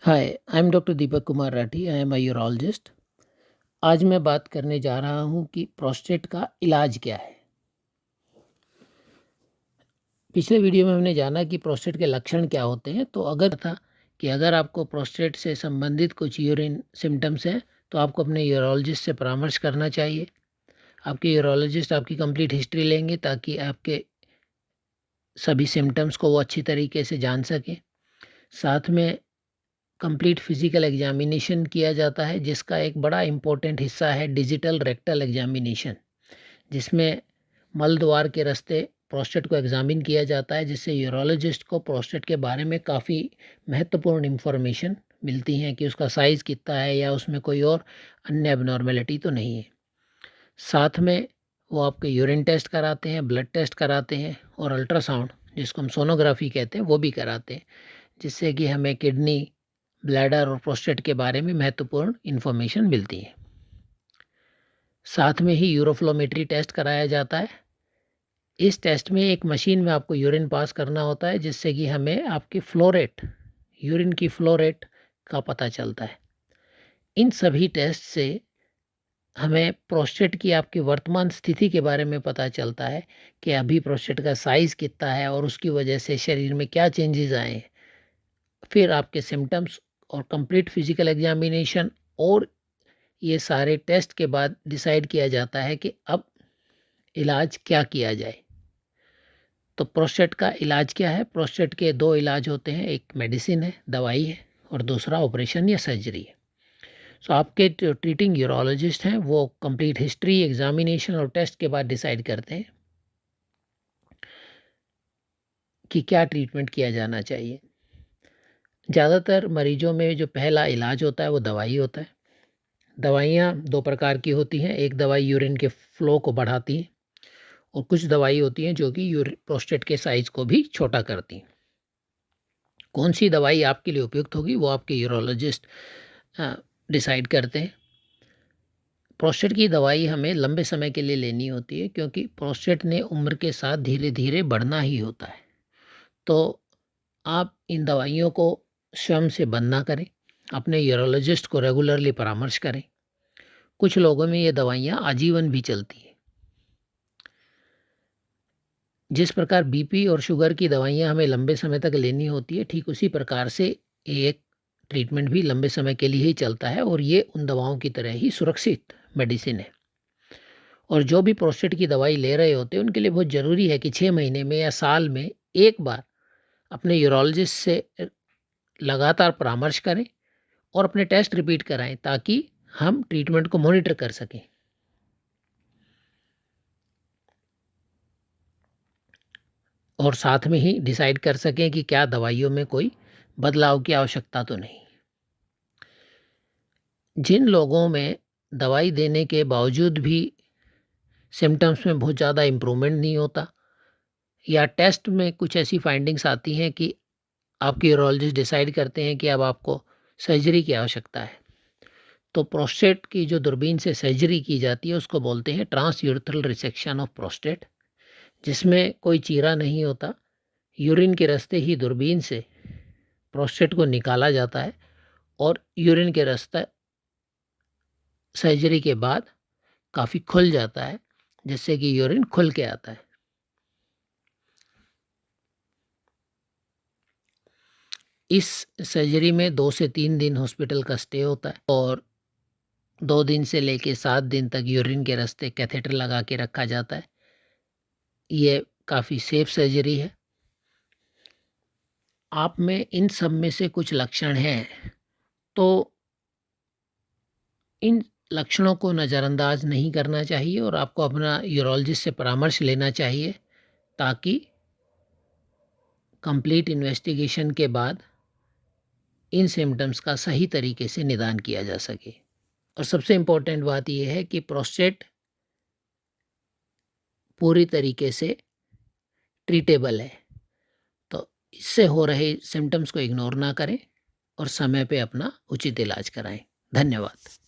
Hi, I am doctor Deepak Kumar Rathi. I am a urologist. आज मैं बात करने जा रहा हूँ कि प्रोस्टेट का इलाज क्या है। पिछले वीडियो में हमने जाना कि प्रोस्टेट के लक्षण क्या होते हैं। तो अगर आपको प्रोस्टेट से संबंधित कुछ यूरिन सिम्टम्स हैं तो आपको अपने यूरोलॉजिस्ट से परामर्श करना चाहिए। आपके यूरोलॉजिस्ट आपकी कंप्लीट हिस्ट्री लेंगे ताकि आपके सभी सिम्टम्स को वो अच्छी तरीके से जान सकें। साथ में कंप्लीट फिजिकल एग्जामिनेशन किया जाता है, जिसका एक बड़ा इम्पोर्टेंट हिस्सा है डिजिटल रेक्टल एग्जामिनेशन, जिसमें मल द्वार के रास्ते प्रोस्टेट को एग्जामिन किया जाता है, जिससे यूरोलॉजिस्ट को प्रोस्टेट के बारे में काफ़ी महत्वपूर्ण इन्फॉर्मेशन मिलती हैं कि उसका साइज़ कितना है या उसमें कोई और अन्य एबनॉर्मेलिटी तो नहीं है। साथ में वो आपके यूरिन टेस्ट कराते हैं, ब्लड टेस्ट कराते हैं और अल्ट्रासाउंड, जिसको हम सोनोग्राफी कहते हैं, वो भी कराते हैं, जिससे कि हमें किडनी, ब्लैडर और प्रोस्टेट के बारे में महत्वपूर्ण इन्फॉर्मेशन मिलती है। साथ में ही यूरोफ्लोमेट्री टेस्ट कराया जाता है। इस टेस्ट में एक मशीन में आपको यूरिन पास करना होता है, जिससे कि हमें आपकी फ्लो रेट, यूरिन की फ्लो रेट का पता चलता है। इन सभी टेस्ट से हमें प्रोस्टेट की आपकी वर्तमान स्थिति के बारे में पता चलता है कि अभी प्रोस्टेट का साइज़ कितना है और उसकी वजह से शरीर में क्या चेंजेस आए हैं। फिर आपके सिम्टम्स और कंप्लीट फिजिकल एग्जामिनेशन और ये सारे टेस्ट के बाद डिसाइड किया जाता है कि अब इलाज क्या किया जाए। तो प्रोस्टेट का इलाज क्या है? प्रोस्टेट के दो इलाज होते हैं, एक मेडिसिन है, दवाई है, और दूसरा ऑपरेशन या सर्जरी है। सो आपके जो ट्रीटिंग यूरोलॉजिस्ट हैं वो कंप्लीट हिस्ट्री, एग्जामिनेशन और टेस्ट के बाद डिसाइड करते हैं कि क्या ट्रीटमेंट किया जाना चाहिए। ज़्यादातर मरीजों में जो पहला इलाज होता है वो दवाई होता है। दवाइयाँ दो प्रकार की होती हैं। एक दवाई यूरिन के फ्लो को बढ़ाती है और कुछ दवाई होती हैं जो कि प्रोस्टेट के साइज़ को भी छोटा करती हैं। कौन सी दवाई आपके लिए उपयुक्त होगी वो आपके यूरोलॉजिस्ट डिसाइड करते हैं। प्रोस्टेट की दवाई हमें लंबे समय के लिए लेनी होती है, क्योंकि प्रोस्टेट ने उम्र के साथ धीरे धीरे बढ़ना ही होता है। तो आप इन दवाइयों को स्वयं से बंद ना करें, अपने यूरोलॉजिस्ट को रेगुलरली परामर्श करें। कुछ लोगों में ये दवाइयाँ आजीवन भी चलती हैं। जिस प्रकार बीपी और शुगर की दवाइयाँ हमें लंबे समय तक लेनी होती है, ठीक उसी प्रकार से एक ट्रीटमेंट भी लंबे समय के लिए ही चलता है और ये उन दवाओं की तरह ही सुरक्षित मेडिसिन है। और जो भी प्रोस्टेट की दवाई ले रहे होते हैं उनके लिए बहुत ज़रूरी है कि 6 महीने में या साल में एक बार अपने यूरोलॉजिस्ट से लगातार परामर्श करें और अपने टेस्ट रिपीट कराएं, ताकि हम ट्रीटमेंट को मॉनिटर कर सकें। और साथ में ही डिसाइड कर सकें कि क्या दवाइयों में कोई बदलाव की आवश्यकता तो नहीं। जिन लोगों में दवाई देने के बावजूद भी सिम्टम्स में बहुत ज़्यादा इम्प्रूवमेंट नहीं होता, या टेस्ट में कुछ ऐसी फाइंडिंग्स आती हैं कि आपके यूरोलॉजिस्ट डिसाइड करते हैं कि अब आपको सर्जरी की आवश्यकता है, तो प्रोस्टेट की जो दूरबीन से सर्जरी की जाती है उसको बोलते हैं ट्रांसयूरेथ्रल रिसेक्शन ऑफ प्रोस्टेट, जिसमें कोई चीरा नहीं होता। यूरिन के रास्ते ही दूरबीन से प्रोस्टेट को निकाला जाता है और यूरिन के रास्ता सर्जरी के बाद काफ़ी खुल जाता है, जिससे कि यूरिन खुल के आता है। इस सर्जरी में 2 से 3 दिन हॉस्पिटल का स्टे होता है और 2 दिन से लेके 7 दिन तक यूरिन के रास्ते कैथेटर लगा के रखा जाता है। ये काफ़ी सेफ सर्जरी है। आप में इन सब में से कुछ लक्षण हैं तो इन लक्षणों को नज़रअंदाज नहीं करना चाहिए और आपको अपना यूरोलॉजिस्ट से परामर्श लेना चाहिए, ताकि कंप्लीट इन्वेस्टिगेशन के बाद इन सिम्टम्स का सही तरीके से निदान किया जा सके। और सबसे इम्पोर्टेंट बात यह है कि प्रोस्टेट पूरी तरीके से ट्रीटेबल है। तो इससे हो रहे सिम्टम्स को इग्नोर ना करें और समय पे अपना उचित इलाज कराएं। धन्यवाद।